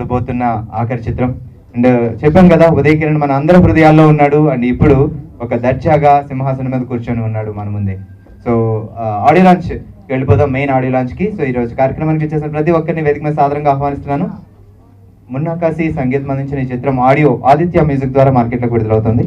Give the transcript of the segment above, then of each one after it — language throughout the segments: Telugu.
చూడబోతున్న ఆఖరి చిత్రం. అండ్ చెప్పాను కదా, ఉదయ్ కిరణ్ మన అందరి హృదయాల్లో ఉన్నాడు అండ్ ఇప్పుడు ఒక దర్జాగా సింహాసనం మీద కూర్చొని ఉన్నాడు మన ముందే. సో ఆడియో లాంచ్ వెళ్ళిపోదాం, మెయిన్ ఆడియో లాంచ్కి. సో ఈరోజు కార్యక్రమానికి వచ్చేసిన ప్రతి ఒక్కరిని వేదిక మీద సాదరంగా ఆహ్వానిస్తున్నాను. మున్నాకాశి సంగీతం అందించిన ఈ చిత్రం ఆడియో ఆదిత్య మ్యూజిక్ ద్వారా మార్కెట్లోకి విడుదలవుతుంది.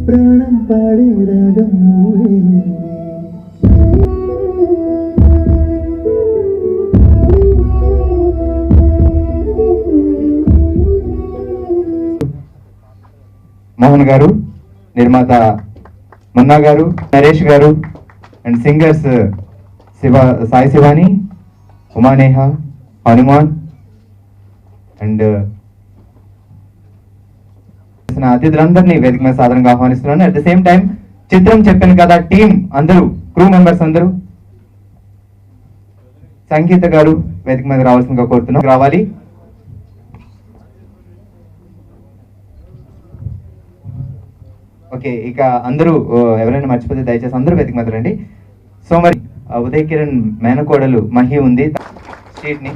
ప్రాణం పాడే రాగం మోహన్ గారు, నిర్మాత Munna garu, Naresh garu and singers Sai Shivani, Umaneha, Hanuman and అతిథులందరినీ వేదిక మీద సాధారణంగా ఆహ్వానిస్తున్నాను. అట్ ద సేమ్ టైం చిత్రం చెప్పాను కదా టీం అందరూ, క్రూ మెంబర్స్ అందరూ, సంగీత గారు వేదిక మీద రావాల్సిందిగా కోరుతున్నాం. రావాలి. ఓకే, ఇక అందరూ ఎవరైనా మర్చిపోతే దయచేసి అందరూ వేదిక మీద రండి. సో మరి ఉదయ్ కిరణ్ మేనకోడలు మహి ఉంది, స్ట్రీట్ ని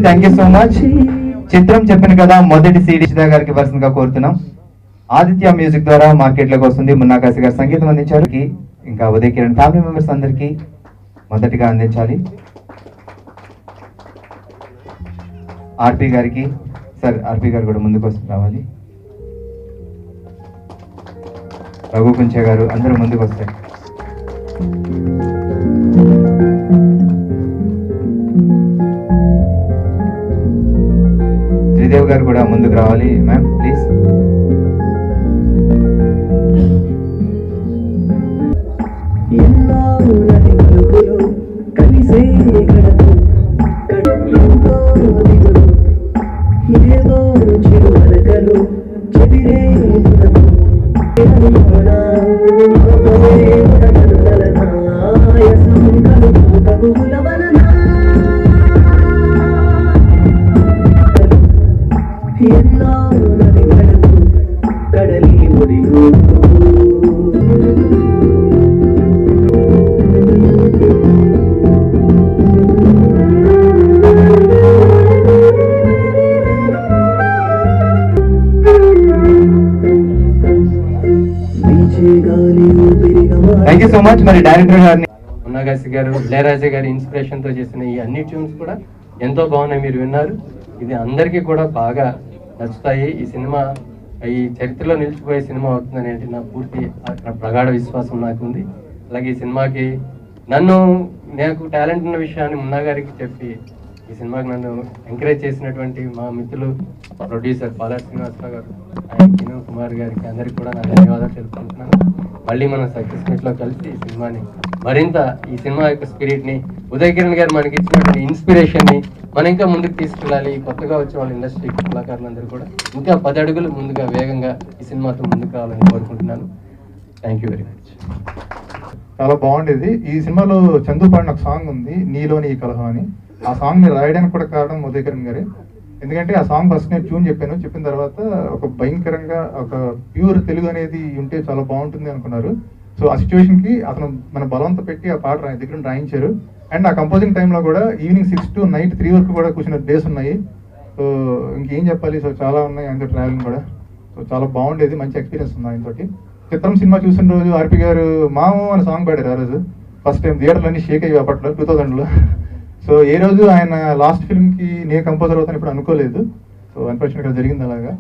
థ్యాంక్ యూ సో మచ్. చిత్రం చెప్పాను కదా మొదటి సీడీ గారికి వరుసగా కోరుతున్నాం. ఆదిత్య మ్యూజిక్ ద్వారా మార్కెట్ లోకి వస్తుంది. మున్నాకాశి గారు సంగీతం అందించారు. ఇంకా ఉదయ్ కిరణ్ ఫ్యామిలీ మెంబర్స్ అందరికి మొదటిగా అందించాలి. ఆర్పి గారికి, సార్ ఆర్పి గారు కూడా ముందుకు వస్తూ రావాలి. రఘు కుంచే గారు అందరూ ముందుకు వస్తారు. శ్రీదేవ్ గారు కూడా ముందుకు రావాలి. Ma'am please. Thank you so much. మరి డైరెక్టర్ గారిని, మున్నాకాశి గారు, ఇళయరాజా గారి ఇన్స్పిరేషన్ తో చేసిన ఈ అన్ని ట్యూన్స్ కూడా ఎంతో బాగున్నాయి, మీరు విన్నారు. ఇది అందరికీ కూడా బాగా నచ్చుతాయి. ఈ సినిమా ఈ చరిత్రలో నిలిచిపోయే సినిమా అవుతుందని నా పూర్తి ప్రగాఢ విశ్వాసం నాకు ఉంది. అలాగే ఈ సినిమాకి నాకు టాలెంట్ ఉన్న విషయాన్ని మున్నా గారికి చెప్పి ఈ సినిమాకి నన్ను ఎంకరేజ్ చేసినటువంటి మా మిత్రులు ప్రొడ్యూసర్ పాలా శ్రీనివాసరావు గారు, వినోద్ కుమార్ గారికి అందరికీ కూడా నా ధన్యవాదాలు తెలుపుకుంటున్నాను. మళ్ళీ మనం సక్సెస్ మీట్లో కలిసి ఈ సినిమాని మరింత, ఈ సినిమా యొక్క స్పిరిట్ని, ఉదయ్ కిరణ్ గారు మనకి ఇచ్చినటువంటి ఇన్స్పిరేషన్ని మనం ఇంకా ముందుకు తీసుకెళ్ళాలి. కొత్తగా వచ్చే వాళ్ళ ఇండస్ట్రీ కళాకారులందరూ కూడా ఇంకా 10 అడుగులు ముందుగా వేగంగా ఈ సినిమాతో ముందుకు రావాలని కోరుకుంటున్నాను. Thank you very much. చాలా బాగుండేది. ఈ సినిమాలో చందు పాడిన ఒక సాంగ్ ఉంది, నీలోని ఈ కలహం అని. ఆ సాంగ్ ని రాయడానికి కూడా కారణం ఉదయ్ కిరణ్ గారే. ఎందుకంటే ఆ సాంగ్ ఫస్ట్ నేను ట్యూన్ చెప్పిన తర్వాత ఒక భయంకరంగా ఒక ప్యూర్ తెలుగు అనేది ఉంటే చాలా బాగుంటుంది అనుకున్నారు. సో ఆ సిచ్యువేషన్ కి అతను మన బలవంత పెట్టి ఆ పాట దగ్గర రాయించారు. అండ్ ఆ కంపోజింగ్ టైంలో కూడా ఈవినింగ్ 6 to నైట్ 3 వరకు కూడా కూర్చున్న డేస్ ఉన్నాయి. సో ఇంకేం చెప్పాలి, సో చాలా ఉన్నాయి ఆయనతో ట్రావెలింగ్ కూడా. సో చాలా బాగుండేది, మంచి ఎక్స్పీరియన్స్ ఉంది ఆయనతోటి. చిత్రం సినిమా చూసిన రోజు ఆర్పి గారు మాము అని సాంగ్ పాడారు. ఆ రోజు ఫస్ట్ టైం థియేటర్లు అన్ని షేక్ అయ్యి అప్పట్లో 2000లో. సో ఏ రోజు ఆయన లాస్ట్ ఫిల్మ్కి నేను కంపోజర్ అవుతాను ఇప్పుడు అనుకోలేదు. సో అన్ఫార్చునేట్గా జరిగింది అలాగా.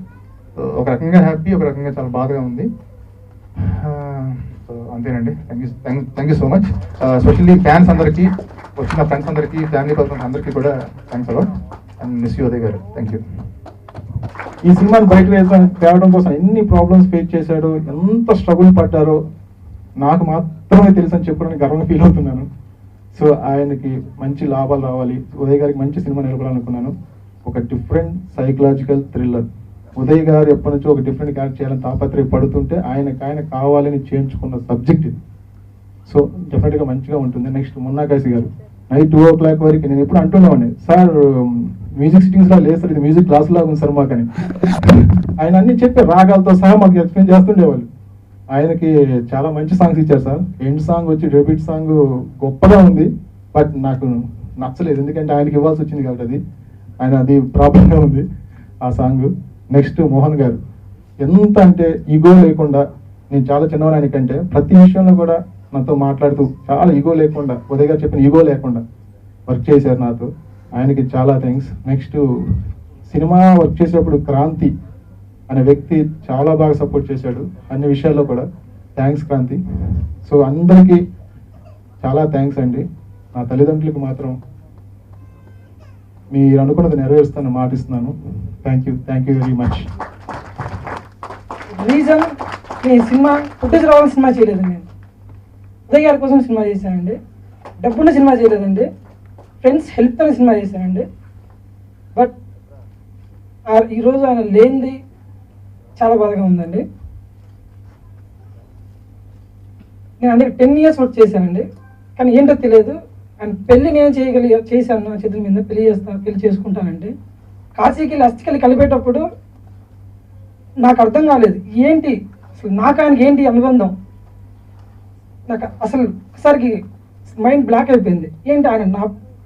సో ఒక రకంగా హ్యాపీ, ఒక రకంగా చాలా బాధగా ఉంది. సో అంతేనండి. Thank you so much. Specially fans అందరికీ, వచ్చిన ఫ్రెండ్స్ అందరికీ, ఫ్యామిలీ పర్సన్స్ అందరికీ కూడా thanks a lot. And miss you Uday garu. Thank you. ఈ సినిమాని బయట తేవడం కోసం ఎన్ని ప్రాబ్లమ్స్ ఫేస్ చేశాడో, ఎంత స్ట్రగుల్ పడ్డారో నాకు మాత్రమే తెలుసు అని చెప్పడానికి గర్వంగా ఫీల్ అవుతున్నాను. సో ఆయనకి మంచి లాభాలు రావాలి, ఉదయ్ గారికి మంచి సినిమా నిలబడాలనుకున్నాను. ఒక డిఫరెంట్ సైకలాజికల్ థ్రిల్లర్. ఉదయ్ గారు ఎప్పటి నుంచో ఒక డిఫరెంట్ క్యారెక్టర్ చేయాలని తాపత్రయ పడుతుంటే ఆయన కావాలని చేయించుకున్న సబ్జెక్ట్ ఇది. సో డెఫినెట్గా మంచిగా ఉంటుంది. నెక్స్ట్ మున్నాకాశి గారు నైట్ 2 o'clock వరకు నేను ఎప్పుడు అంటున్నామండి, సార్ మ్యూజిక్ సిట్టింగ్స్ లా లేదు సార్, ఇది మ్యూజిక్ క్లాస్ లాగా ఉంది సార్ మాకని. ఆయన అన్ని చెప్పి రాగాలతో సహా మాకు ఎక్స్ప్లెయిన్ చేస్తుండేవాళ్ళు. ఆయనకి చాలా మంచి సాంగ్స్ ఇచ్చారు సార్. ఎండ్ సాంగ్ వచ్చి డెబ్యూట్ సాంగ్ గొప్పగా ఉంది, బట్ నాకు నచ్చలేదు, ఎందుకంటే ఆయనకి ఇవ్వాల్సి వచ్చింది కాబట్టి అది ప్రాబ్లంగా ఉంది ఆ సాంగ్. నెక్స్ట్ మోహన్ గారు ఎంత అంటే ఈగో లేకుండా, నేను చాలా చిన్నవాడు ఆయనకంటే, ప్రతి విషయంలో కూడా నాతో మాట్లాడుతూ చాలా ఈగో లేకుండా, ఉదయ్ గారు చెప్పిన ఈగో లేకుండా వర్క్ చేశారు నాతో. ఆయనకి చాలా థ్యాంక్స్. నెక్స్ట్ సినిమా వర్క్ చేసేటప్పుడు క్రాంతి అనే వ్యక్తి చాలా బాగా సపోర్ట్ చేశాడు అన్ని విషయాల్లో కూడా. థ్యాంక్స్ క్రాంతి. సో అందరికీ చాలా థ్యాంక్స్ అండి. నా తల్లిదండ్రులకు మాత్రం మీరు అనుకున్నది నెరవేరుస్తాను మాటిస్తున్నాను. Thank you very much. Reason, నేను సినిమా ఫుటేజ్ రావాలని సినిమా చేయలేదండి. నేను ఉదయ్ గారి కోసం సినిమా చేశానండి. డబ్బున్న సినిమా చేయలేదండి. ఫ్రెండ్స్ హెల్ప్తో సినిమా చేశానండి. బట్ ఈరోజు ఆయన లేనిది చాలా బాధగా ఉందండి. నేను అందుకే 10 years వర్క్ చేశానండి. కానీ ఏంటో తెలియదు, ఆయన పెళ్ళి నేను చేశాను, నా చేతుల మీద పెళ్లి చేసుకుంటానండి. కాశీకి వెళ్ళి అస్థికలు కలిపేటప్పుడు నాకు అర్థం కాలేదు, ఏంటి అసలు నాకు ఆయనకి ఏంటి అనుబంధం. నాకు అసలు ఒకసారికి మైండ్ బ్లాక్ అయిపోయింది. ఏంటి ఆయన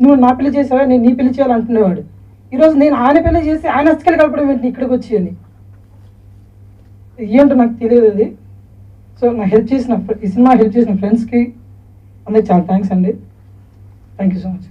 నువ్వు నా పెళ్లి చేసావా, నేను నీ పెళ్లి చేయాలంటునేవాడు. ఈరోజు నేను ఆయన పెళ్లి చేసి ఆయన అస్థికలు కలపడం ఏంటి ఇక్కడికి వచ్చి అని, ఏంటో నాకు తెలియదు అది. సో నాకు ఈ సినిమా హెల్ప్ చేసిన ఫ్రెండ్స్కి అందరికి చాలా థ్యాంక్స్ అండి. Thank you so much.